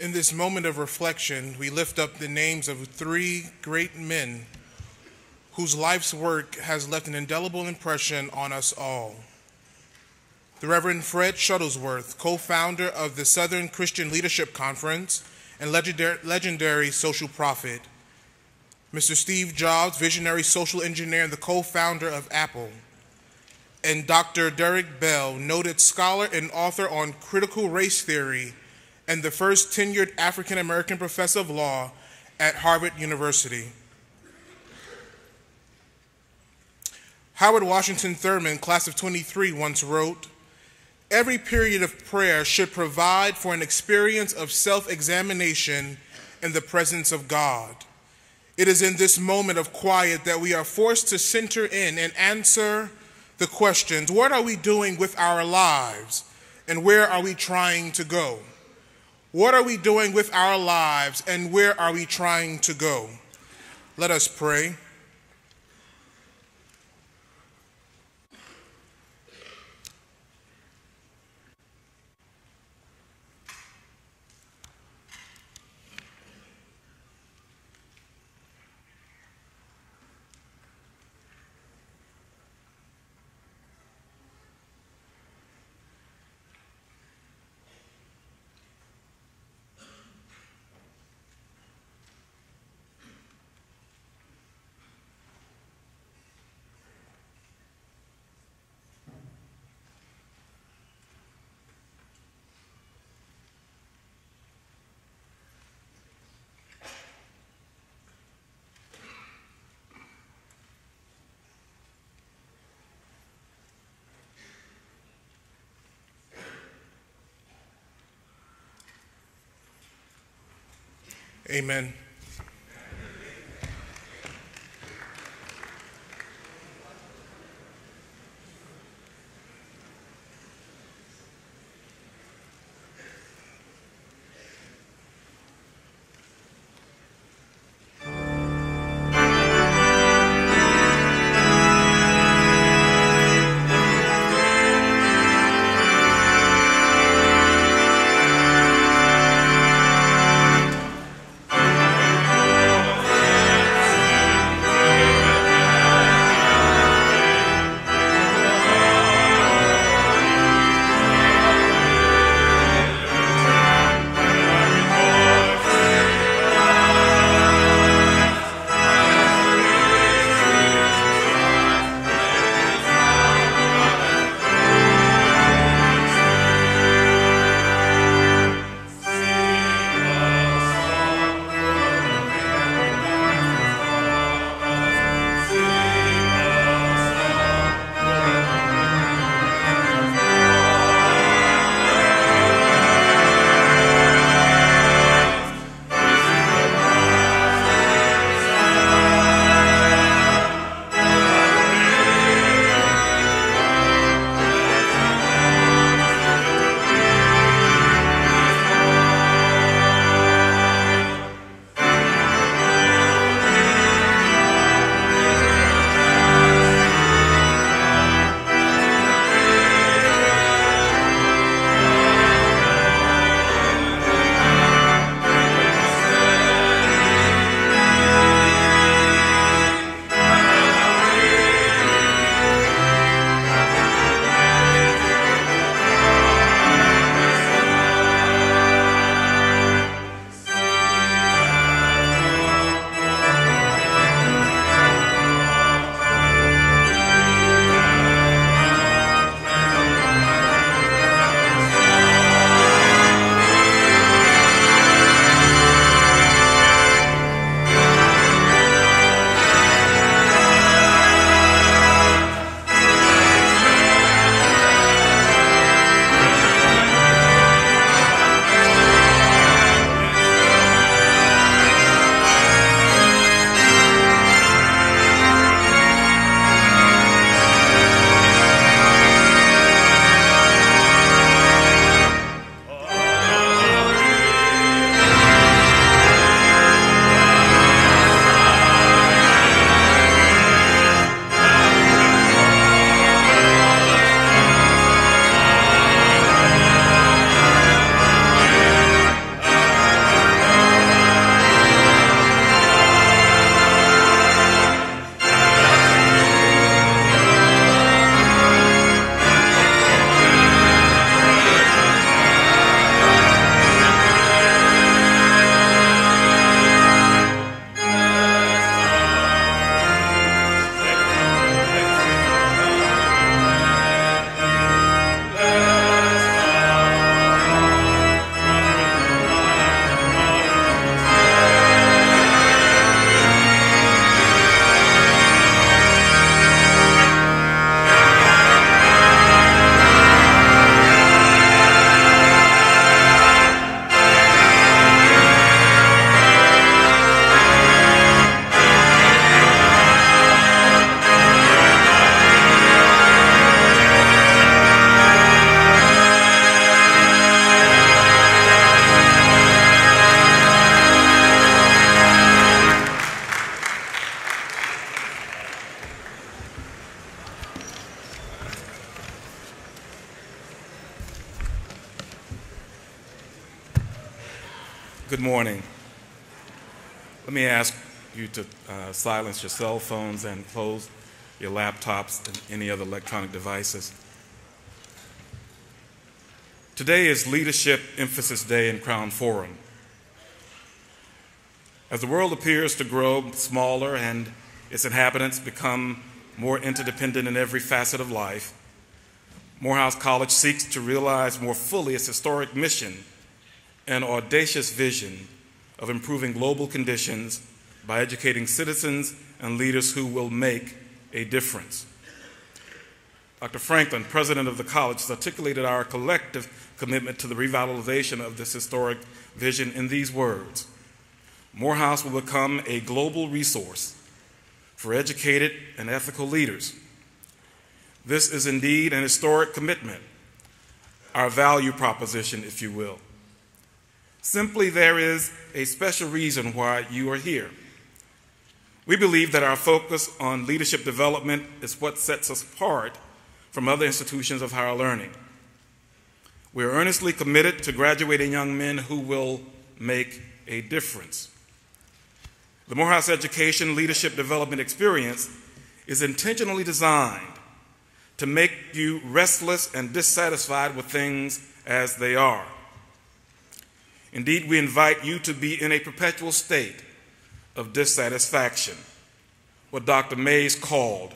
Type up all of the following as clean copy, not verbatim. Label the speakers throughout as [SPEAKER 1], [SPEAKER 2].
[SPEAKER 1] In this moment of reflection, we lift up the names of three great men whose life's work has left an indelible impression on us all. The Reverend Fred Shuttlesworth, co-founder of the Southern Christian Leadership Conference and legendary social prophet. Mr. Steve Jobs, visionary social engineer and the co-founder of Apple. And Dr. Derek Bell, noted scholar and author on critical race theory and the first tenured African-American professor of law at Harvard University. Howard Washington Thurman, class of 23, once wrote, "Every period of prayer should provide for an experience of self-examination in the presence of God. It is in this moment of quiet that we are forced to center in and answer the questions, what are we doing with our lives and where are we trying to go? What are we doing with our lives and where are we trying to go?" Let us pray. Amen.
[SPEAKER 2] good morning. Let me ask you to silence your cell phones and close your laptops and any other electronic devices. Today is Leadership Emphasis Day in Crown Forum. As the world appears to grow smaller and its inhabitants become more interdependent in every facet of life, Morehouse College seeks to realize more fully its historic mission and audacious vision of improving global conditions by educating citizens and leaders who will make a difference. Dr. Franklin, president of the college, has articulated our collective commitment to the revitalization of this historic vision in these words: Morehouse will become a global resource for educated and ethical leaders. This is indeed an historic commitment, our value proposition, if you will. Simply, there is a special reason why you are here. We believe that our focus on leadership development is what sets us apart from other institutions of higher learning. We are earnestly committed to graduating young men who will make a difference. The Morehouse Education Leadership Development Experience is intentionally designed to make you restless and dissatisfied with things as they are. Indeed, we invite you to be in a perpetual state of dissatisfaction, what Dr. Mays called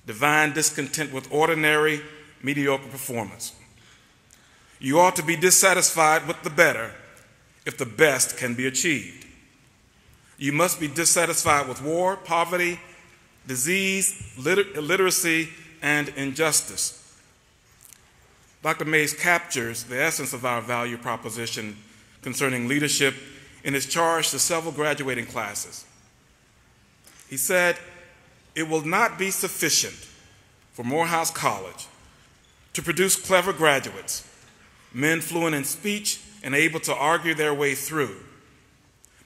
[SPEAKER 2] divine discontent with ordinary, mediocre performance. You ought to be dissatisfied with the better if the best can be achieved. You must be dissatisfied with war, poverty, disease, illiteracy, and injustice. Dr. Mays captures the essence of our value proposition concerning leadership in his charge to several graduating classes. He said, "It will not be sufficient for Morehouse College to produce clever graduates, men fluent in speech and able to argue their way through,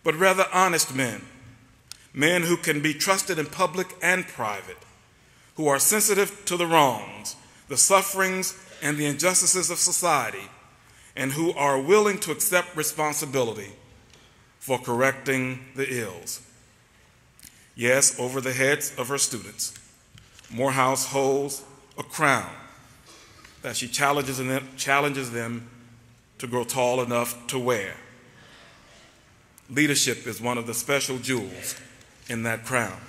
[SPEAKER 2] but rather honest men, men who can be trusted in public and private, who are sensitive to the wrongs, the sufferings, and the injustices of society, and who are willing to accept responsibility for correcting the ills." Yes, over the heads of her students, Morehouse holds a crown that she challenges them to grow tall enough to wear. Leadership is one of the special jewels in that crown.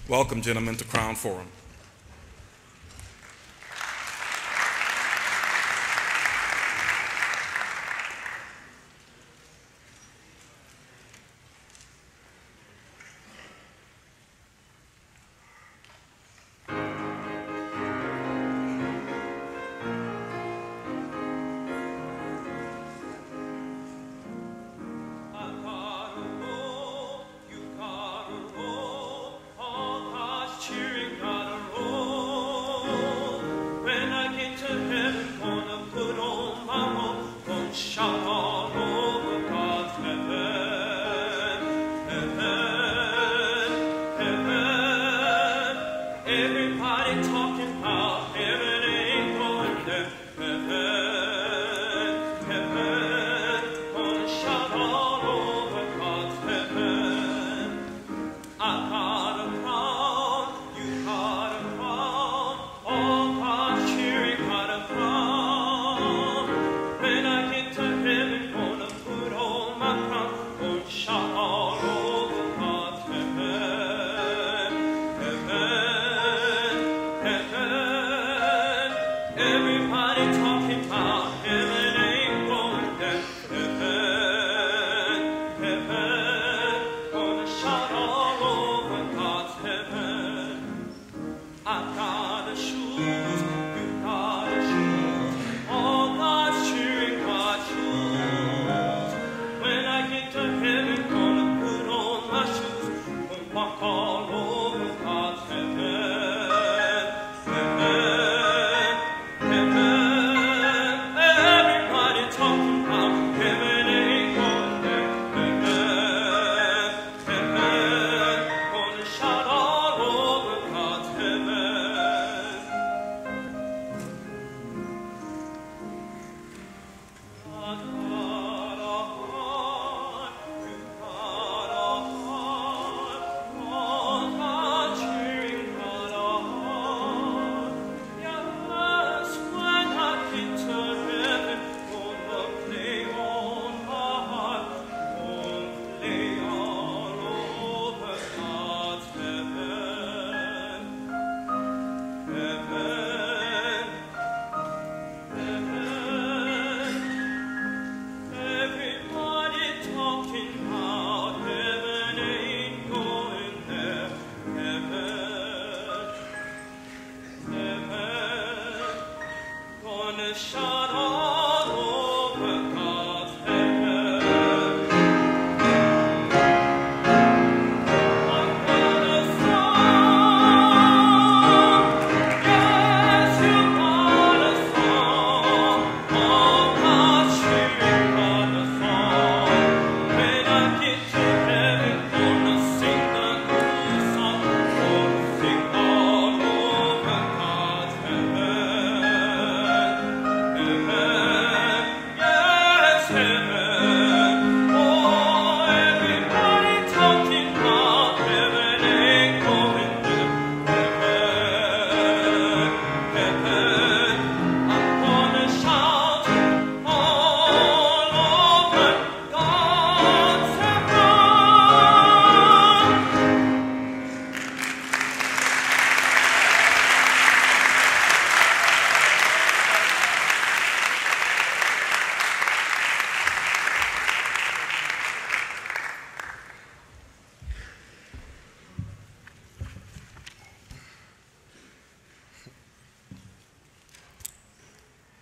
[SPEAKER 2] Welcome, gentlemen, to Crown Forum.
[SPEAKER 3] Cheering, gotta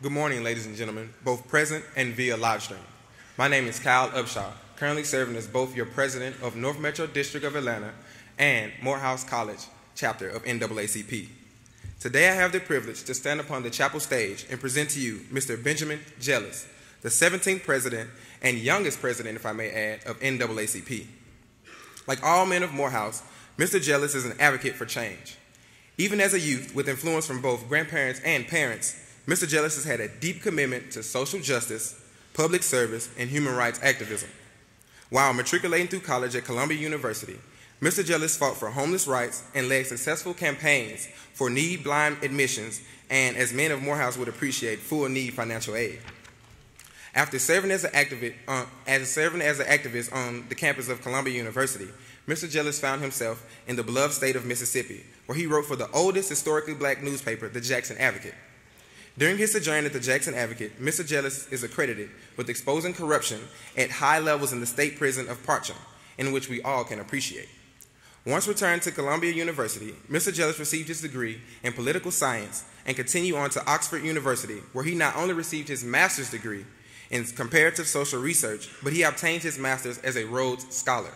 [SPEAKER 3] Good morning, ladies and gentlemen, both present and via live stream. My name is Kyle Upshaw, currently serving as both your president of North Metro District of Atlanta and Morehouse College chapter of NAACP. Today I have the privilege to stand upon the chapel stage and present to you Mr. Benjamin Jealous, the 17th president and youngest president, if I may add, of NAACP. Like all men of Morehouse, Mr. Jealous is an advocate for change. Even as a youth with influence from both grandparents and parents, Mr. Jealous has had a deep commitment to social justice, public service, and human rights activism. While matriculating through college at Columbia University, Mr. Jealous fought for homeless rights and led successful campaigns for need-blind admissions and, as men of Morehouse would appreciate, full-need financial aid. After serving as an activist on the campus of Columbia University, Mr. Jealous found himself in the beloved state of Mississippi, where he wrote for the oldest historically black newspaper, the Jackson Advocate. During his sojourn at the Jackson Advocate, Mr. Jealous is accredited with exposing corruption at high levels in the state prison of Parcham, in which we all can appreciate. Once returned to Columbia University, Mr. Jealous received his degree in political science and continued on to Oxford University, where he not only received his master's degree in comparative social research, but he obtained his master's as a Rhodes Scholar.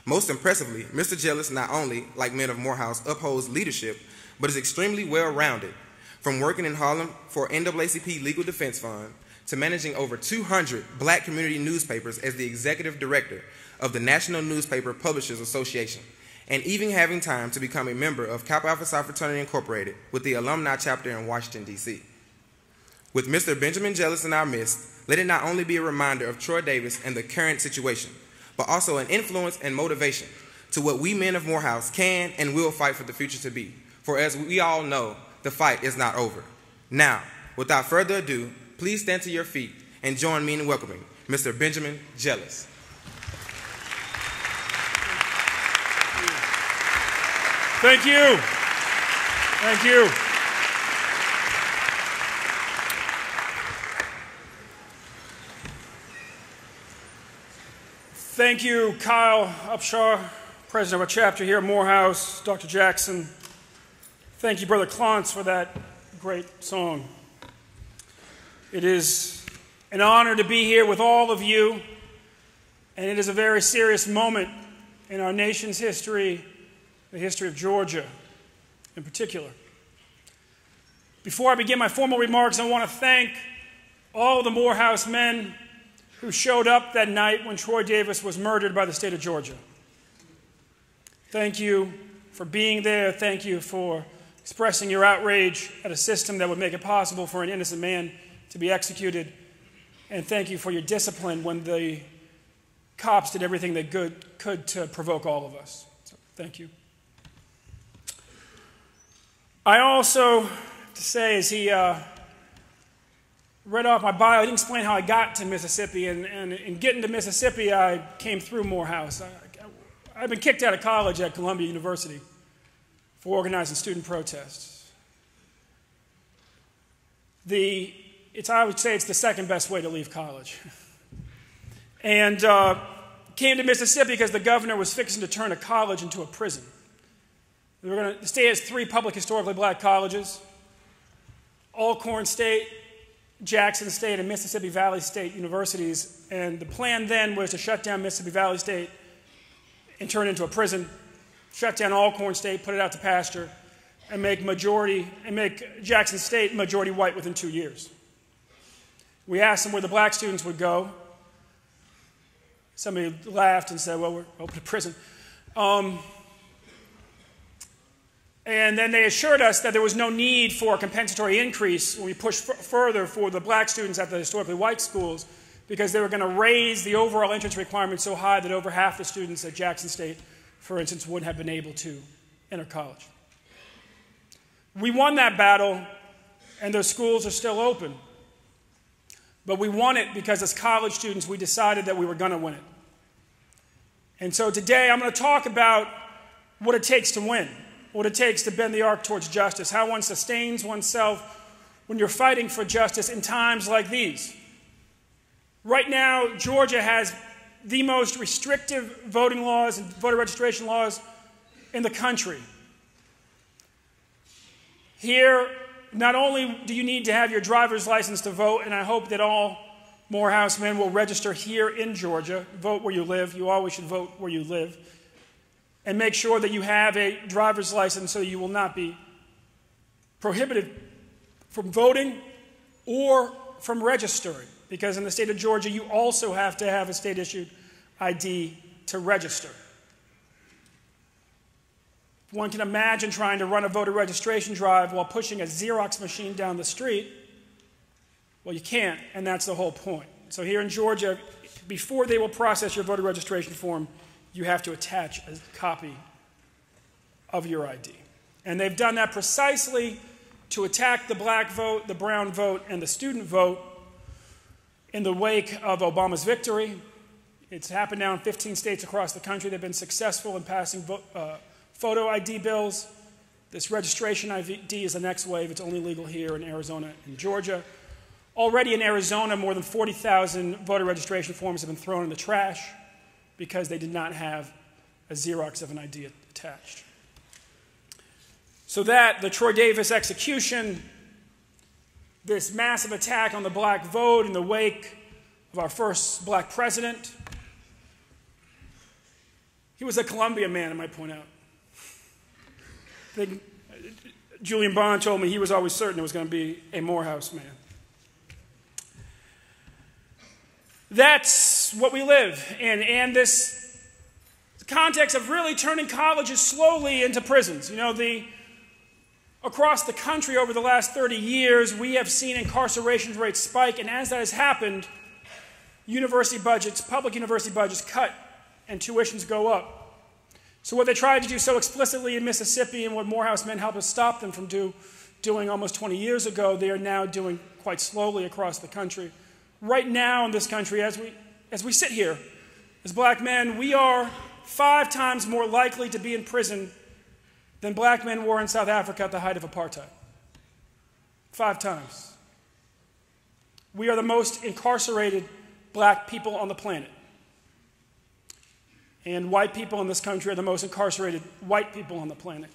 [SPEAKER 3] Most impressively, Mr. Jealous not only, like men of Morehouse, upholds leadership, but is extremely well-rounded, from working in Harlem for NAACP Legal Defense Fund to managing over 200 black community newspapers as the executive director of the National Newspaper Publishers Association, and even having time to become a member of Kappa Alpha Psi Fraternity Incorporated with the alumni chapter in Washington, D.C. With Mr. Benjamin Jealous in our midst, let it not only be a reminder of Troy Davis and the current situation, but also an influence and motivation to what we men of Morehouse can and will fight for the future to be. For as we all know, the fight is not over. Now, without further ado, please stand to your feet and join me in welcoming Mr. Benjamin Jealous.
[SPEAKER 4] Thank you. Thank you. Thank you, Kyle Upshaw, president of our chapter here at Morehouse, Dr. Jackson. Thank you, Brother Klontz, for that great song. It is an honor to be here with all of you, and it is a very serious moment in our nation's history, the history of Georgia in particular. Before I begin my formal remarks, I want to thank all the Morehouse men who showed up that night when Troy Davis was murdered by the state of Georgia. Thank you for being there. Thank you for expressing your outrage at a system that would make it possible for an innocent man to be executed. And thank you for your discipline when the cops did everything they could to provoke all of us. So, thank you. I also, to say, as he read off my bio, I didn't explain how I got to Mississippi. And in getting to Mississippi, I came through Morehouse. I've been kicked out of college at Columbia University for organizing student protests. I would say it's the second best way to leave college. And came to Mississippi because the governor was fixing to turn a college into a prison. The state has 3 public historically black colleges: Alcorn State, Jackson State, and Mississippi Valley State universities. And the plan then was to shut down Mississippi Valley State and turn it into a prison, shut down Alcorn State, put it out to pasture, and make Jackson State majority white within 2 years. We asked them where the black students would go. Somebody laughed and said, well, we're open to prison. And then they assured us that there was no need for a compensatory increase when we pushed further for the black students at the historically white schools, because they were going to raise the overall entrance requirement so high that over half the students at Jackson State, for instance, wouldn't have been able to enter college. We won that battle, and those schools are still open. But we won it because as college students, we decided that we were going to win it. And so today I'm going to talk about what it takes to win, what it takes to bend the arc towards justice, how one sustains oneself when you're fighting for justice in times like these. Right now, Georgia has the most restrictive voting laws and voter registration laws in the country. Here, not only do you need to have your driver's license to vote, and I hope that all Morehouse men will register here in Georgia, vote where you live. You always should vote where you live. And make sure that you have a driver's license so you will not be prohibited from voting or from registering. Because in the state of Georgia, you also have to have a state-issued ID to register. One can imagine trying to run a voter registration drive while pushing a Xerox machine down the street. Well, you can't, and that's the whole point. So here in Georgia, before they will process your voter registration form, you have to attach a copy of your ID. And they've done that precisely to attack the black vote, the brown vote, and the student vote in the wake of Obama's victory. It's happened now in 15 states across the country. They've been successful in passing photo ID bills. This registration ID is the next wave. It's only legal here in Arizona and Georgia. Already in Arizona, more than 40,000 voter registration forms have been thrown in the trash because they did not have a Xerox of an ID attached. So that, the Troy Davis execution, this massive attack on the black vote in the wake of our first black president. He was a Columbia man, I might point out. Julian Bond told me he was always certain there was going to be a Morehouse man. That's what we live in, and this context of really turning colleges slowly into prisons. You know, across the country over the last 30 years, we have seen incarceration rates spike, and as that has happened, university budgets, public university budgets cut and tuitions go up. So what they tried to do so explicitly in Mississippi, and what Morehouse men helped us stop them from doing almost 20 years ago, they are now doing quite slowly across the country. Right now in this country, as we sit here, as black men, we are 5 times more likely to be in prison than black men were in South Africa at the height of apartheid. 5 times. We are the most incarcerated black people on the planet. And white people in this country are the most incarcerated white people on the planet.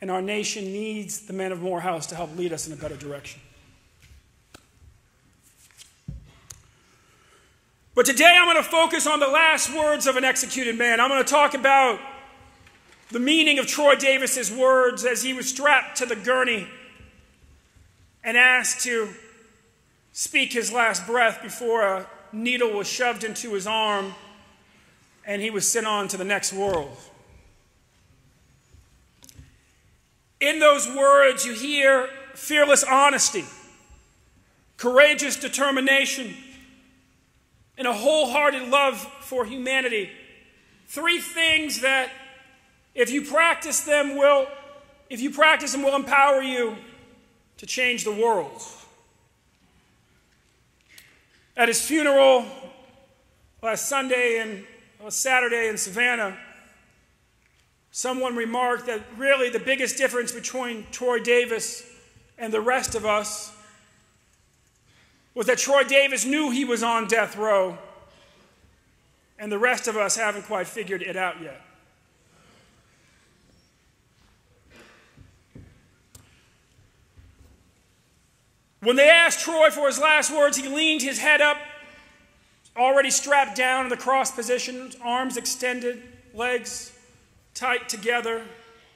[SPEAKER 4] And our nation needs the men of Morehouse to help lead us in a better direction. But today I'm going to focus on the last words of an executed man. I'm going to talk about the meaning of Troy Davis's words as he was strapped to the gurney and asked to speak his last breath before a needle was shoved into his arm and he was sent on to the next world. In those words, you hear fearless honesty, courageous determination, and a wholehearted love for humanity. 3 things that, if you practice them, will empower you to change the world. At his funeral last Saturday in Savannah, someone remarked that really the biggest difference between Troy Davis and the rest of us was that Troy Davis knew he was on death row, and the rest of us haven't quite figured it out yet. When they asked Troy for his last words, he leaned his head up, already strapped down in the cross position, arms extended, legs tight together,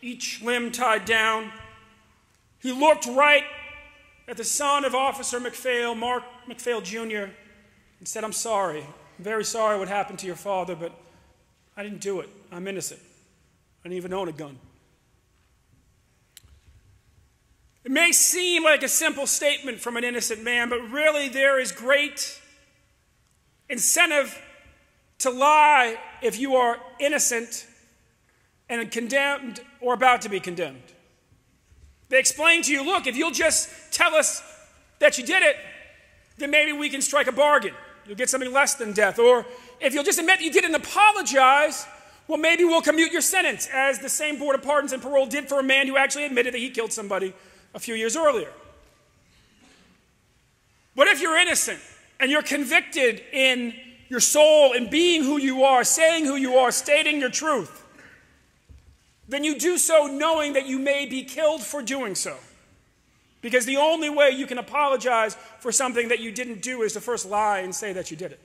[SPEAKER 4] each limb tied down. He looked right at the son of Officer McPhail, Mark McPhail Jr., and said, "I'm sorry. I'm very sorry what happened to your father, but I didn't do it. I'm innocent. I didn't even own a gun. It may seem like a simple statement from an innocent man, but really there is great incentive to lie if you are innocent and condemned or about to be condemned. They explain to you, look, if you'll just tell us that you did it, then maybe we can strike a bargain. You'll get something less than death. Or if you'll just admit that you did and apologize, well, maybe we'll commute your sentence, as the same Board of Pardons and Parole did for a man who actually admitted that he killed somebody a few years earlier. But if you're innocent and you're convicted in your soul in being who you are, saying who you are, stating your truth, then you do so knowing that you may be killed for doing so. Because the only way you can apologize for something that you didn't do is to first lie and say that you did it.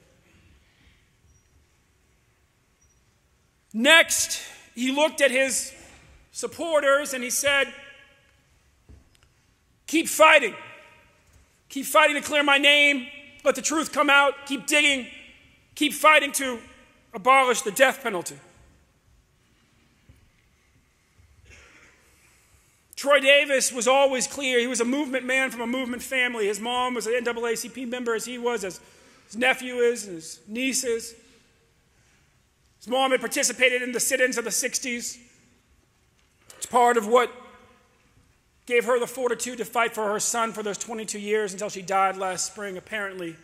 [SPEAKER 4] Next, he looked at his supporters and he said, keep fighting. Keep fighting to clear my name. Let the truth come out. Keep digging. Keep fighting to abolish the death penalty. Troy Davis was always clear. He was a movement man from a movement family. His mom was an NAACP member as he was, as his nephew is, and his niece is. His mom had participated in the sit-ins of the 60s. It's part of what gave her the fortitude to fight for her son for those 22 years until she died last spring, apparently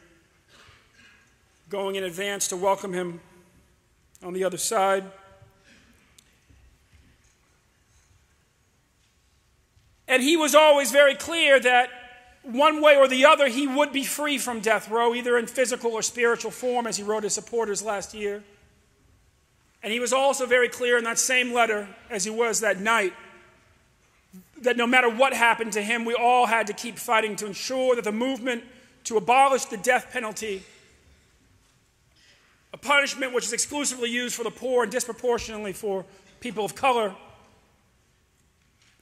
[SPEAKER 4] going in advance to welcome him on the other side. And he was always very clear that one way or the other he would be free from death row, either in physical or spiritual form, as he wrote his supporters last year. And he was also very clear in that same letter, as he was that night, that no matter what happened to him, we all had to keep fighting to ensure that the movement to abolish the death penalty, a punishment which is exclusively used for the poor and disproportionately for people of color,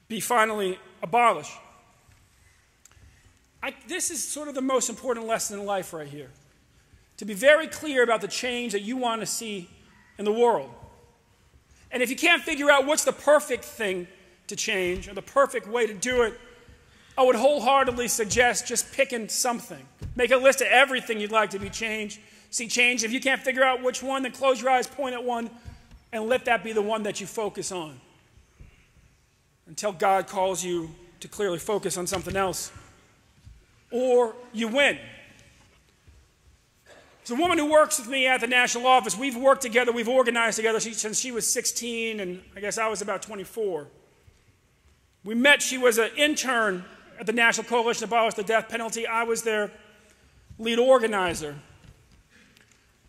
[SPEAKER 4] be finally abolished. This is sort of the most important lesson in life right here. To be very clear about the change that you want to see in the world. And if you can't figure out what's the perfect thing to change or the perfect way to do it, I would wholeheartedly suggest just picking something. Make a list of everything you'd like to be changed. See change. If you can't figure out which one, then close your eyes, point at one, and let that be the one that you focus on. Until God calls you to clearly focus on something else. Or you win. There's a woman who works with me at the national office. We've worked together, we've organized together since she was 16, and I guess I was about 24. We met, she was an intern at the National Coalition to Abolish the Death Penalty. I was their lead organizer.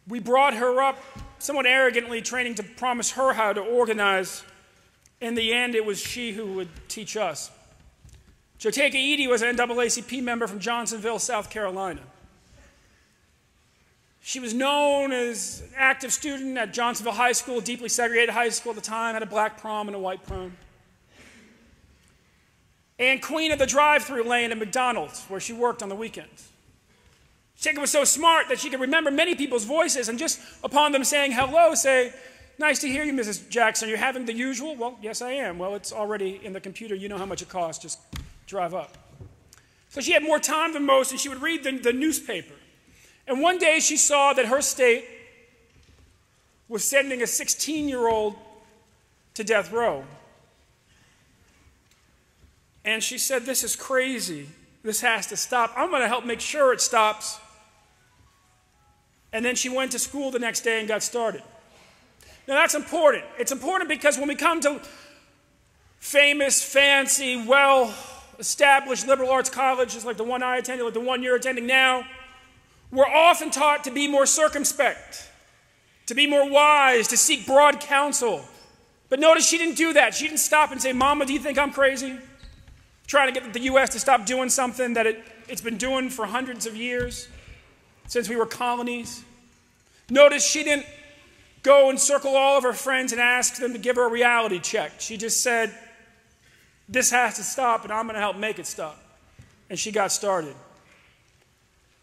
[SPEAKER 4] We brought her up somewhat arrogantly, training to promise her how to organize. In the end, it was she who would teach us. Joteka Edie was an NAACP member from Johnsonville, South Carolina. She was known as an active student at Johnsonville High School, a deeply segregated high school at the time, had a black prom and a white prom. And queen of the drive-through lane at McDonald's, where she worked on the weekends. Joteka was so smart that she could remember many people's voices, and just upon them saying hello, say, "Nice to hear you, Mrs. Jackson. You're having the usual?" "Well, yes, I am." "Well, it's already in the computer. You know how much it costs. Just drive up." So she had more time than most, and she would read the newspaper. And one day she saw that her state was sending a 16-year-old to death row. And she said, "This is crazy. This has to stop. I'm going to help make sure it stops." And then she went to school the next day and got started. Now that's important. It's important because when we come to famous, fancy, well-established liberal arts colleges like the one I attended, like the one you're attending now, we're often taught to be more circumspect, to be more wise, to seek broad counsel. But notice she didn't do that. She didn't stop and say, "Mama, do you think I'm crazy?" Trying to get the U.S. to stop doing something that it's been doing for hundreds of years, since we were colonies. Notice she didn't go and circle all of her friends and ask them to give her a reality check. She just said, "This has to stop, and I'm going to help make it stop." And she got started.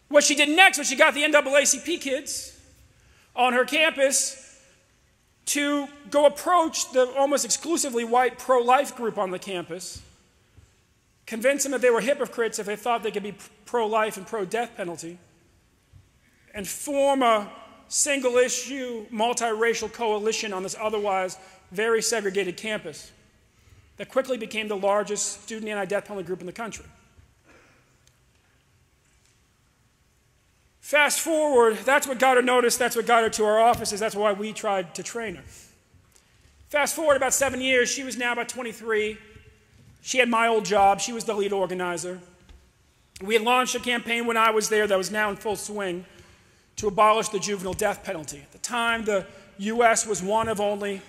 [SPEAKER 4] What she did next was she got the NAACP kids on her campus to go approach the almost exclusively white pro-life group on the campus, convince them that they were hypocrites if they thought they could be pro-life and pro-death penalty, and form a single-issue, multiracial coalition on this otherwise very segregated campus that quickly became the largest student anti-death penalty group in the country. Fast forward, that's what got her noticed, that's what got her to our offices, that's why we tried to train her. Fast forward about 7 years, she was now about 23. She had my old job, she was the lead organizer. We had launched a campaign when I was there that was now in full swing to abolish the juvenile death penalty. At the time, the US was one of only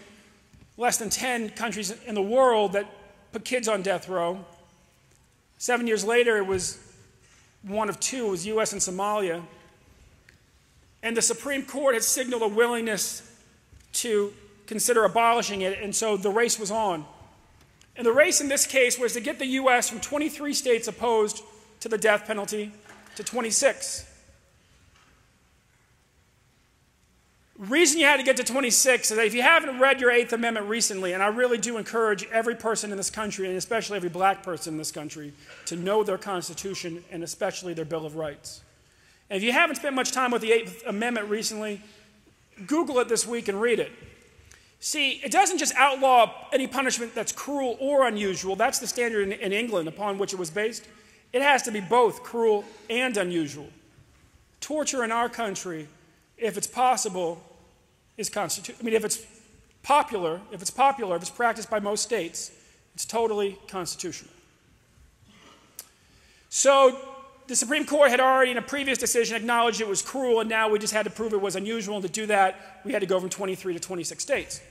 [SPEAKER 4] less than 10 countries in the world that put kids on death row. 7 years later, it was one of two, it was US and Somalia. And the Supreme Court had signaled a willingness to consider abolishing it, and so the race was on. And the race in this case was to get the US from 23 states opposed to the death penalty to 26. The reason you had to get to 26 is that if you haven't read your Eighth Amendment recently, and I really do encourage every person in this country, and especially every black person in this country, to know their Constitution and especially their Bill of Rights. And if you haven't spent much time with the Eighth Amendment recently, Google it this week and read it. See, it doesn't just outlaw any punishment that's cruel or unusual. That's the standard in England upon which it was based. It has to be both cruel and unusual. Torture in our country, if it's possible, is constitutional. I mean, if it's popular, if it's practiced by most states, it's totally constitutional. So the Supreme Court had already, in a previous decision, acknowledged it was cruel, and now we just had to prove it was unusual. And to do that, we had to go from 23 to 26 states.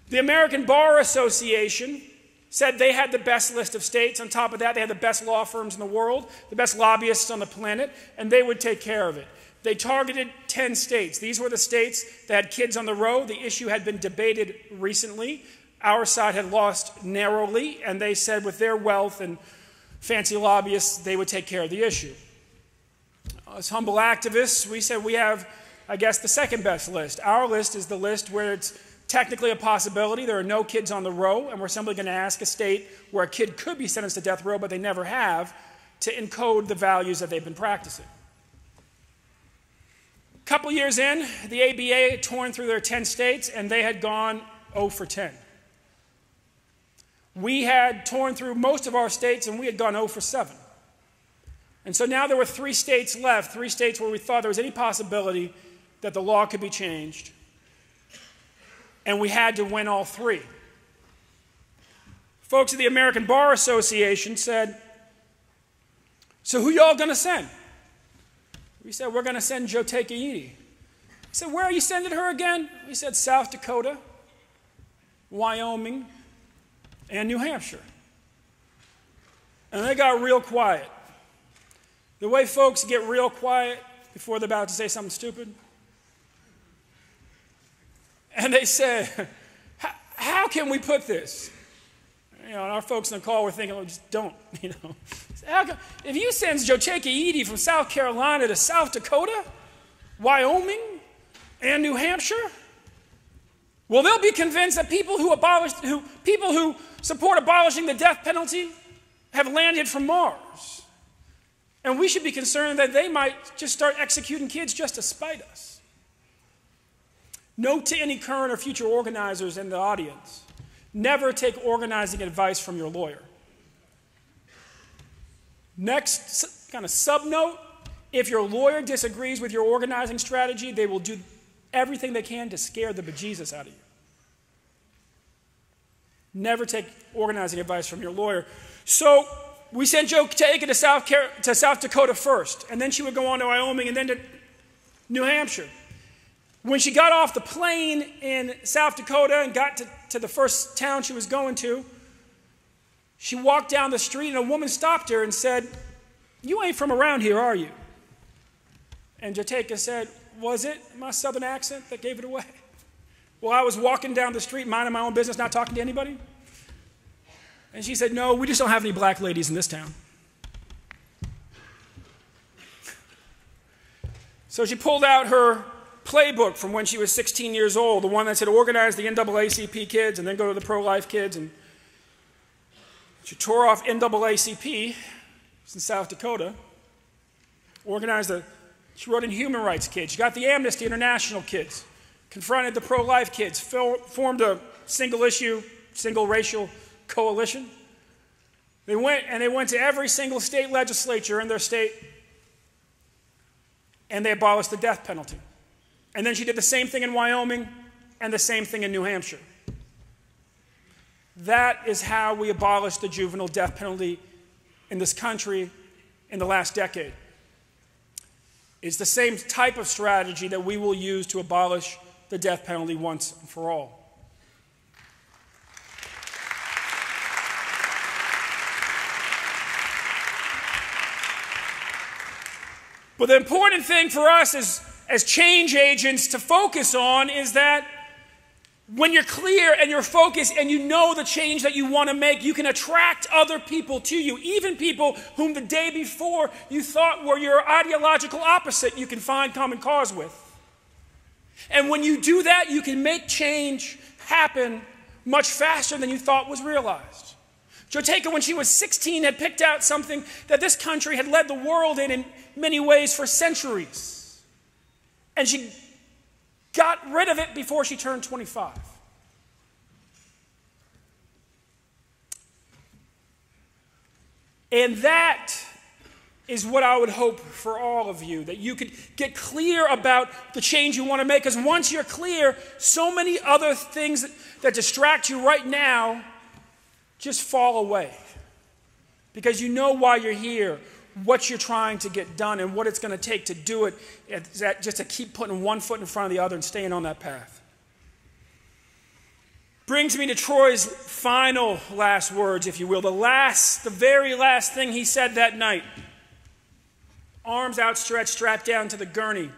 [SPEAKER 4] The American Bar Association said they had the best list of states. On top of that, they had the best law firms in the world, the best lobbyists on the planet, and they would take care of it. They targeted 10 states. These were the states that had kids on the row. The issue had been debated recently. Our side had lost narrowly, and they said with their wealth and fancy lobbyists, they would take care of the issue. As humble activists, we said we have, I guess, the second best list. Our list is the list where it's technically a possibility. There are no kids on the row, and we're simply going to ask a state where a kid could be sentenced to death row, but they never have, to encode the values that they've been practicing. A couple years in, the ABA had torn through their 10 states, and they had gone 0 for 10. We had torn through most of our states, and we had gone 0 for 7. And so now there were 3 states left, 3 states where we thought there was any possibility that the law could be changed. And we had to win all 3. Folks at the American Bar Association said, so who y'all going to send? We said, we're going to send Joteka Eady. I said, where are you sending her again? We said, South Dakota, Wyoming, and New Hampshire. And they got real quiet. The way folks get real quiet before they're about to say something stupid. And they said, how can we put this? You know, and our folks in the call were thinking, well, just don't, you know. If you send Joteka Eady from South Carolina to South Dakota, Wyoming, and New Hampshire, well, they'll be convinced that people who support abolishing the death penalty have landed from Mars. And we should be concerned that they might just start executing kids just to spite us. Note to any current or future organizers in the audience, never take organizing advice from your lawyer. Next kind of subnote, if your lawyer disagrees with your organizing strategy, they will do everything they can to scare the bejesus out of you. Never take organizing advice from your lawyer. So we sent Joteka to South Dakota first, and then she would go on to Wyoming and then to New Hampshire. When she got off the plane in South Dakota and got to the first town she was going to, she walked down the street and a woman stopped her and said, "You ain't from around here, are you?" And Joteka said, "Was it my southern accent that gave it away?" Well, I was walking down the street, minding my own business, not talking to anybody. And she said, "No, we just don't have any black ladies in this town." So she pulled out her playbook from when she was 16 years old, the one that said organize the NAACP kids and then go to the pro-life kids. And she tore off NAACP, it's in South Dakota, she wrote in human rights kids. She got the Amnesty International kids, confronted the pro-life kids, formed a single-issue, single-racial coalition. They went to every single state legislature in their state, and they abolished the death penalty. And then she did the same thing in Wyoming and the same thing in New Hampshire. That is how we abolished the juvenile death penalty in this country in the last decade. It's the same type of strategy that we will use to abolish the death penalty once and for all. But the important thing for us as change agents to focus on is that when you're clear and you're focused and you know the change that you want to make, you can attract other people to you, even people whom the day before you thought were your ideological opposite, you can find common cause with. And when you do that, you can make change happen much faster than you thought was realized. Joteka, when she was 16, had picked out something that this country had led the world in many ways for centuries. And she got rid of it before she turned 25. And that is what I would hope for all of you, that you could get clear about the change you want to make. Because once you're clear, so many other things that distract you right now just fall away. Because you know why you're here, what you're trying to get done, and what it's going to take to do it, just to keep putting one foot in front of the other and staying on that path. Brings me to Troy's final last words, if you will. The very last thing he said that night. Arms outstretched, strapped down to the gurney.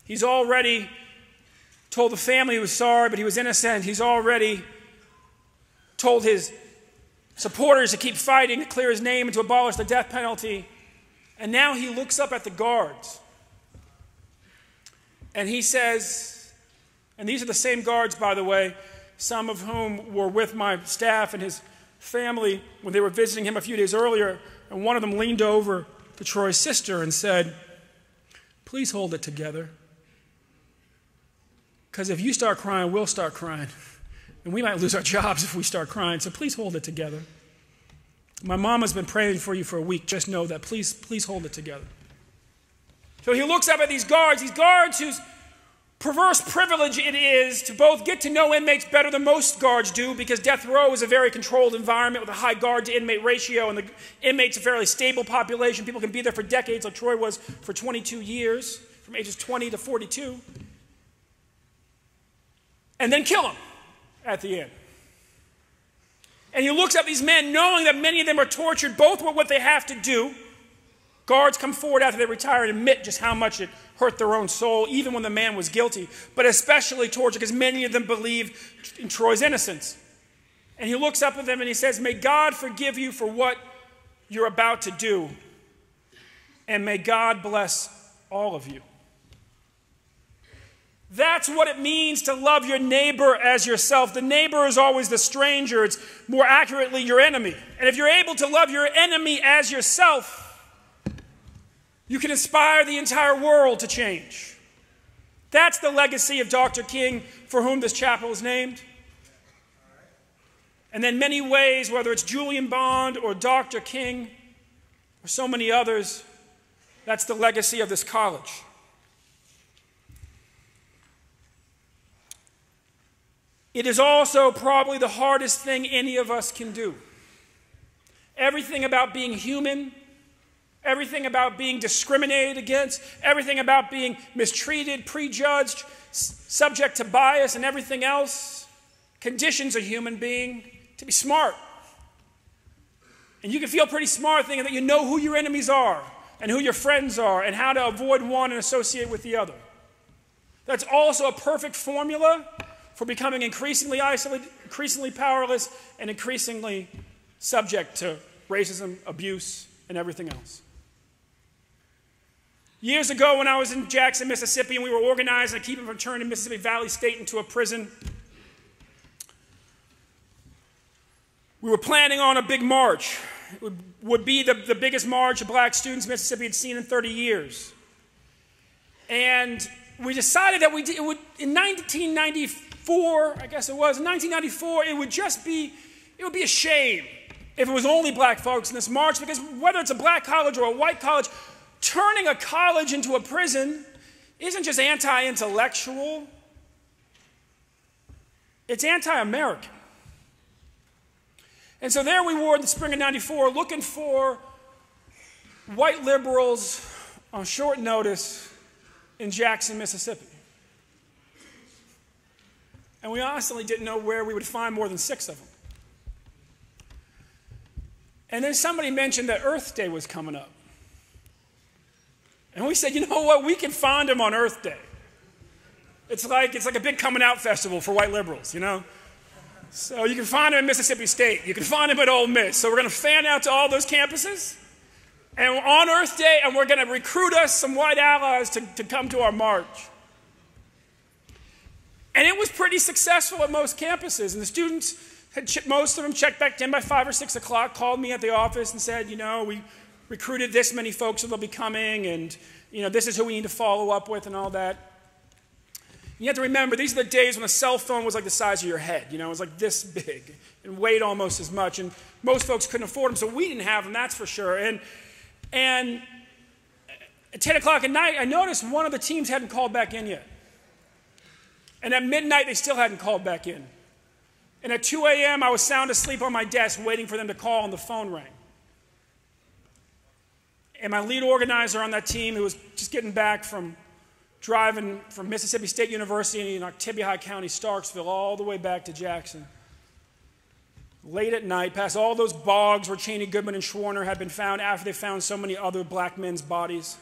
[SPEAKER 4] He's already told the family he was sorry, but he was innocent. He's already told his supporters to keep fighting to clear his name and to abolish the death penalty. And now he looks up at the guards. And he says, and these are the same guards, by the way, some of whom were with my staff and his family when they were visiting him a few days earlier. And one of them leaned over to Troy's sister and said, "Please hold it together. Because if you start crying, we'll start crying. And we might lose our jobs if we start crying, so please hold it together. My mom has been praying for you for a week. Just know that. Please hold it together." So he looks up at these guards whose perverse privilege it is to both get to know inmates better than most guards do, because death row is a very controlled environment with a high guard-to-inmate ratio, and the inmates are a fairly stable population. People can be there for decades, like Troy was for 22 years, from ages 20 to 42, and then kill them at the end. And he looks at these men knowing that many of them are tortured, both with what they have to do. Guards come forward after they retire and admit just how much it hurt their own soul, even when the man was guilty, but especially torture because many of them believe in Troy's innocence. And he looks up at them and he says, "May God forgive you for what you're about to do, and may God bless all of you." That's what it means to love your neighbor as yourself. The neighbor is always the stranger. It's more accurately your enemy. And if you're able to love your enemy as yourself, you can inspire the entire world to change. That's the legacy of Dr. King, for whom this chapel is named. And in many ways, whether it's Julian Bond or Dr. King or so many others, that's the legacy of this college. It is also probably the hardest thing any of us can do. Everything about being human, everything about being discriminated against, everything about being mistreated, prejudged, subject to bias, and everything else conditions a human being to be smart. And you can feel pretty smart thinking that you know who your enemies are and who your friends are and how to avoid one and associate with the other. That's also a perfect formula for becoming increasingly isolated, increasingly powerless, and increasingly subject to racism, abuse, and everything else. Years ago when I was in Jackson, Mississippi, and we were organizing to keep him from turning Mississippi Valley State into a prison, we were planning on a big march. It would be the biggest march of black students Mississippi had seen in 30 years. And we decided that in 1994, I guess it was, in 1994, it would be a shame if it was only black folks in this march, because whether it's a black college or a white college, turning a college into a prison isn't just anti-intellectual, it's anti-American. And so there we were in the spring of '94 looking for white liberals on short notice in Jackson, Mississippi. And we honestly didn't know where we would find more than 6 of them. And then somebody mentioned that Earth Day was coming up. And we said, you know what, we can find them on Earth Day. It's like a big coming out festival for white liberals, you know? So you can find them at Mississippi State. You can find them at Ole Miss. So we're going to fan out to all those campuses. And on Earth Day, and we're going to recruit us some white allies to come to our march. And it was pretty successful at most campuses. And the students, most of them checked back in by 5 or 6 o'clock, called me at the office and said, you know, we recruited this many folks that will be coming, and, you know, this is who we need to follow up with and all that. You have to remember, these are the days when a cell phone was like the size of your head. You know, it was like this big and weighed almost as much. And most folks couldn't afford them, so we didn't have them, that's for sure. And at 10 o'clock at night, I noticed one of the teams hadn't called back in yet. And at midnight, they still hadn't called back in. And at 2 a.m., I was sound asleep on my desk waiting for them to call, and the phone rang. And my lead organizer on that team, who was just getting back from driving from Mississippi State University in Oktibbeha County, Starksville, all the way back to Jackson, late at night, past all those bogs where Cheney, Goodman, and Schwerner had been found after they found so many other black men's bodies,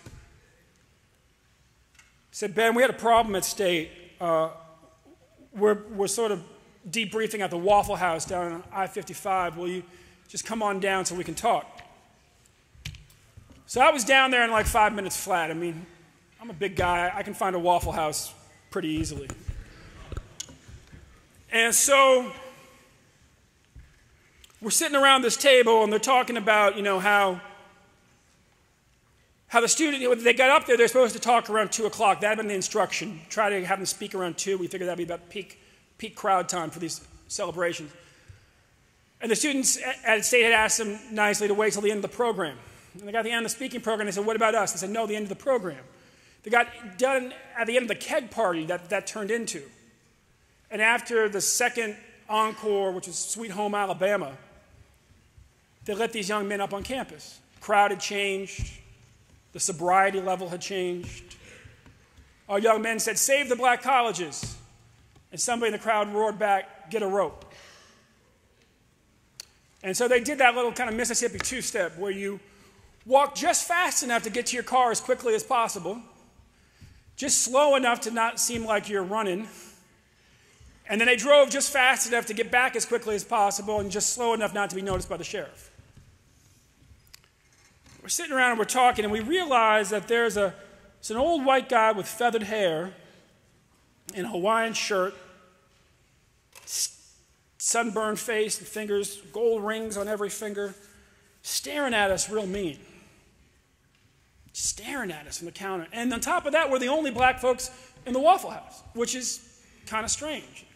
[SPEAKER 4] said, Ben, we had a problem at State. We're sort of debriefing at the Waffle House down on I-55. Will you just come on down so we can talk? So I was down there in like 5 minutes flat. I mean, I'm a big guy. I can find a Waffle House pretty easily. And so we're sitting around this table, and they're talking about, you know, how the student, when they got up there, they're supposed to talk around 2 o'clock. That had been the instruction. Try to have them speak around 2. We figured that would be about peak crowd time for these celebrations. And the students at State had asked them nicely to wait till the end of the program. And they got to the end of the speaking program, and they said, what about us? They said, no, the end of the program. They got done at the end of the keg party that turned into. And after the second encore, which was Sweet Home Alabama, they let these young men up on campus. The crowd had changed. The sobriety level had changed. Our young men said, save the black colleges. And somebody in the crowd roared back, get a rope. And so they did that little kind of Mississippi two-step where you walk just fast enough to get to your car as quickly as possible, just slow enough to not seem like you're running, and then they drove just fast enough to get back as quickly as possible and just slow enough not to be noticed by the sheriff. We're sitting around and we're talking, and we realize that it's an old white guy with feathered hair in a Hawaiian shirt, sunburned face and fingers, gold rings on every finger, staring at us real mean. Staring at us from the counter. And on top of that, we're the only black folks in the Waffle House, which is kind of strange.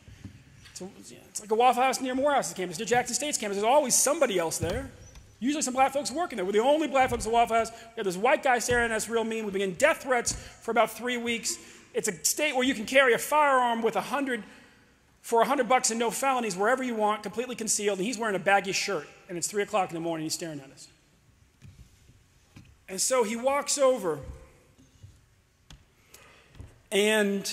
[SPEAKER 4] It's like a Waffle House near Morehouse's campus, near Jackson State's campus. There's always somebody else there. Usually some black folks working there. We're the only black folks in the Waffle House. We have this white guy staring at us real mean. We've been getting death threats for about 3 weeks. It's a state where you can carry a firearm with for $100 and no felonies wherever you want, completely concealed, and he's wearing a baggy shirt, and it's 3 o'clock in the morning, he's staring at us. And so he walks over, and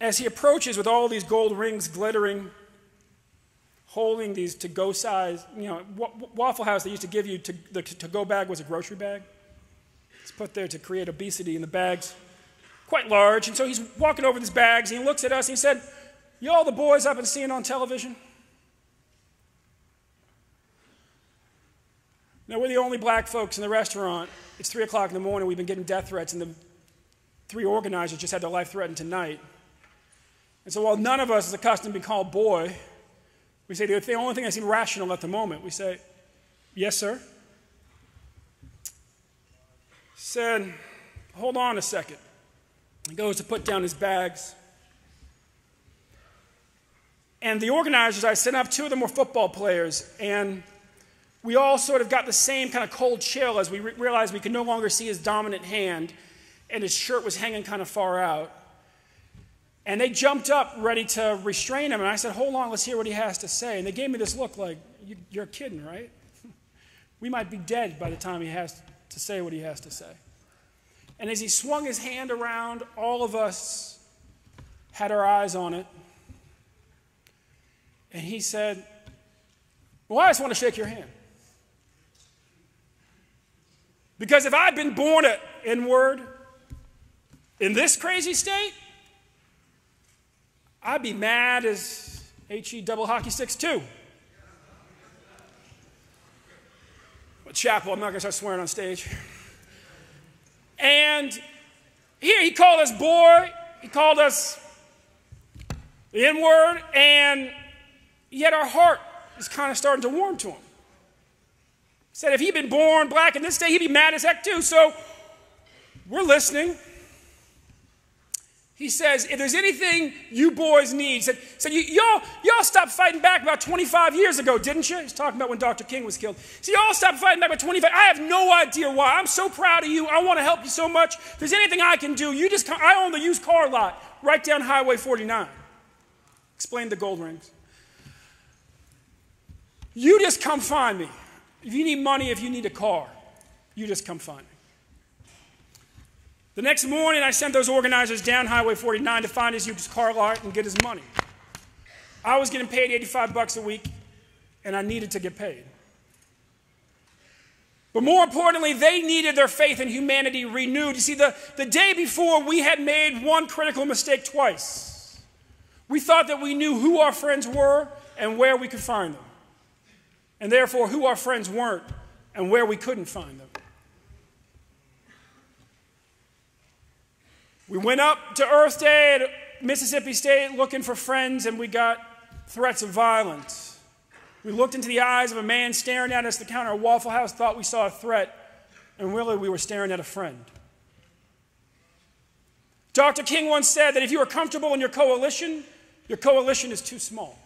[SPEAKER 4] as he approaches with all these gold rings glittering, holding these to-go size, Waffle House, they used to give you, the to-go bag was a grocery bag. It's put there to create obesity in the bags, quite large. And so he's walking over these bags, and he looks at us, and he said, you all the boys I've been seeing on television? Now, we're the only black folks in the restaurant, It's 3 o'clock in the morning. We've been getting death threats, and the 3 organizers just had their life threatened tonight. And so while none of us is accustomed to be called boy, we say the only thing that seems rational at the moment. We say, yes, sir. Said, hold on a second. He goes to put down his bags. And the organizers I sent up, 2 of them were football players, and we all sort of got the same kind of cold chill as we realized we could no longer see his dominant hand, and his shirt was hanging kind of far out. And they jumped up ready to restrain him, and I said, hold on, let's hear what he has to say. And they gave me this look like, you're kidding, right? We might be dead by the time he has to say what he has to say. And as he swung his hand around, all of us had our eyes on it. And he said, well, I just want to shake your hand. Because if I'd been born an N-word in this crazy state, I'd be mad as H-E double hockey sticks too. But chapel, I'm not going to start swearing on stage. And here he called us boy, he called us the N-word, and yet our heart is kind of starting to warm to him. He said if he'd been born black in this state, he'd be mad as heck too. So we're listening. He says, if there's anything you boys need, he said y'all stopped fighting back about 25 years ago, didn't you? He's talking about when Dr. King was killed. So y'all stopped fighting back about 25. I have no idea why. I'm so proud of you. I want to help you so much. If there's anything I can do, you just come. I own the used car lot right down Highway 49. Explain the gold rings. You just come find me. If you need money, if you need a car, you just come find me. The next morning, I sent those organizers down Highway 49 to find his used car lot and get his money. I was getting paid $85 a week, and I needed to get paid. But more importantly, they needed their faith in humanity renewed. You see, the day before, we had made one critical mistake twice. We thought that we knew who our friends were and where we could find them, and therefore who our friends weren't and where we couldn't find them. We went up to Earth Day at Mississippi State looking for friends, and we got threats of violence. We looked into the eyes of a man staring at us at the counter at Waffle House, thought we saw a threat, and really we were staring at a friend. Dr. King once said that if you are comfortable in your coalition is too small.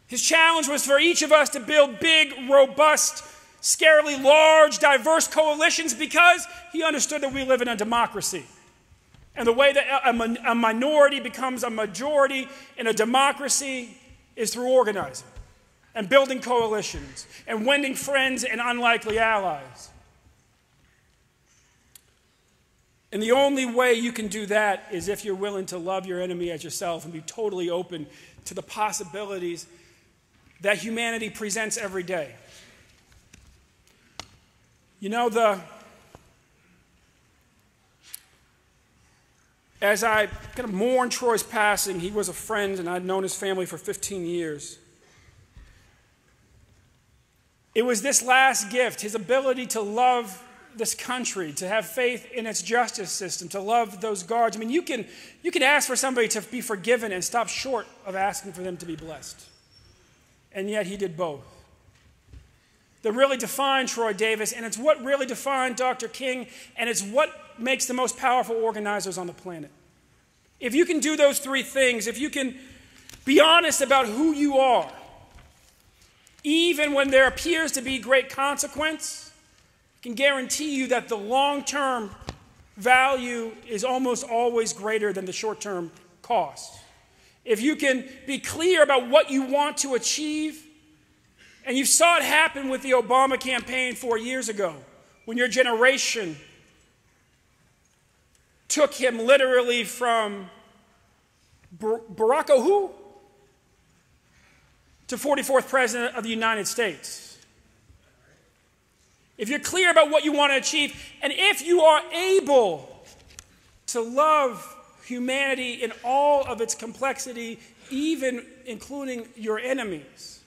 [SPEAKER 4] His challenge was for each of us to build big, robust, scarily large, diverse coalitions because he understood that we live in a democracy. And the way that a minority becomes a majority in a democracy is through organizing and building coalitions and winning friends and unlikely allies. And the only way you can do that is if you're willing to love your enemy as yourself and be totally open to the possibilities that humanity presents every day. You know, as I kind of mourned Troy's passing, he was a friend and I'd known his family for 15 years. It was this last gift, his ability to love this country, to have faith in its justice system, to love those guards. I mean, you can ask for somebody to be forgiven and stop short of asking for them to be blessed. And yet he did both. That really defined Troy Davis, and it's what really defined Dr. King, and it's what makes the most powerful organizers on the planet. If you can do those 3 things, if you can be honest about who you are, even when there appears to be great consequence, I can guarantee you that the long-term value is almost always greater than the short-term cost. If you can be clear about what you want to achieve, and you saw it happen with the Obama campaign 4 years ago, when your generation took him literally from Barack Obama to 44th President of the United States. If you're clear about what you want to achieve, and if you are able to love humanity in all of its complexity, even including your enemies,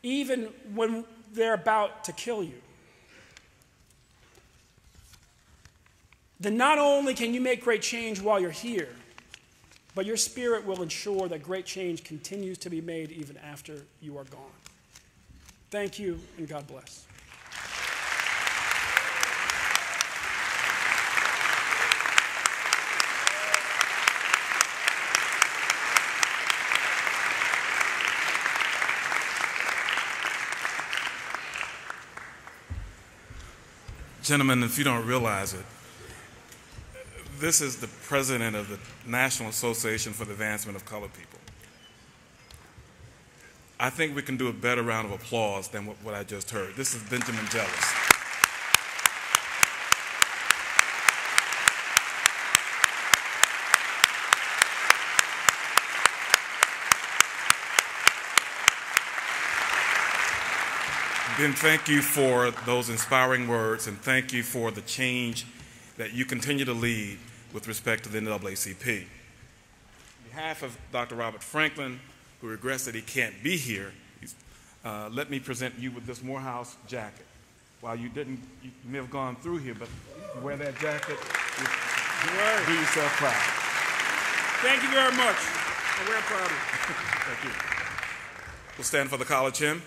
[SPEAKER 4] even when they're about to kill you, then not only can you make great change while you're here, but your spirit will ensure that great change continues to be made even after you are gone. Thank you, and God bless.
[SPEAKER 2] Gentlemen, if you don't realize it, this is the president of the National Association for the Advancement of Colored People. I think we can do a better round of applause than what I just heard. This is Benjamin Jealous. Ben, thank you for those inspiring words, and thank you for the change that you continue to lead with respect to the NAACP. On behalf of Dr. Robert Franklin, who regrets that he can't be here, let me present you with this Morehouse jacket. While you may have gone through here, but you wear that jacket, do yourself proud.
[SPEAKER 4] Thank you very much. I'm very proud of you.
[SPEAKER 2] Thank you. We'll stand for the college hymn.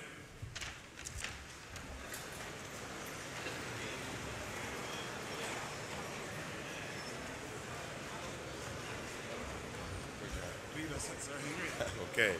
[SPEAKER 5] Okay.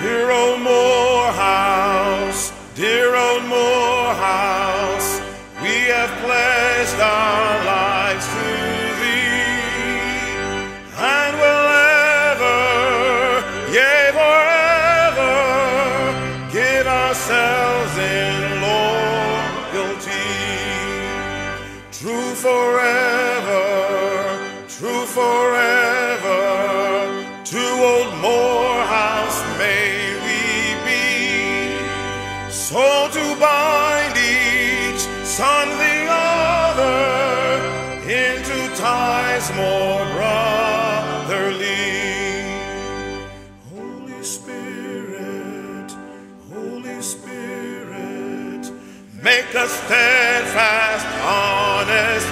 [SPEAKER 6] Dear old Morehouse, dear old Morehouse, we have pledged our lives to thee, and will ever, yea, forever, give ourselves in loyalty. True forever, to old Morehouse may we be, so to bind each son the other into ties more brotherly. Holy Spirit, make us steadfast, honest,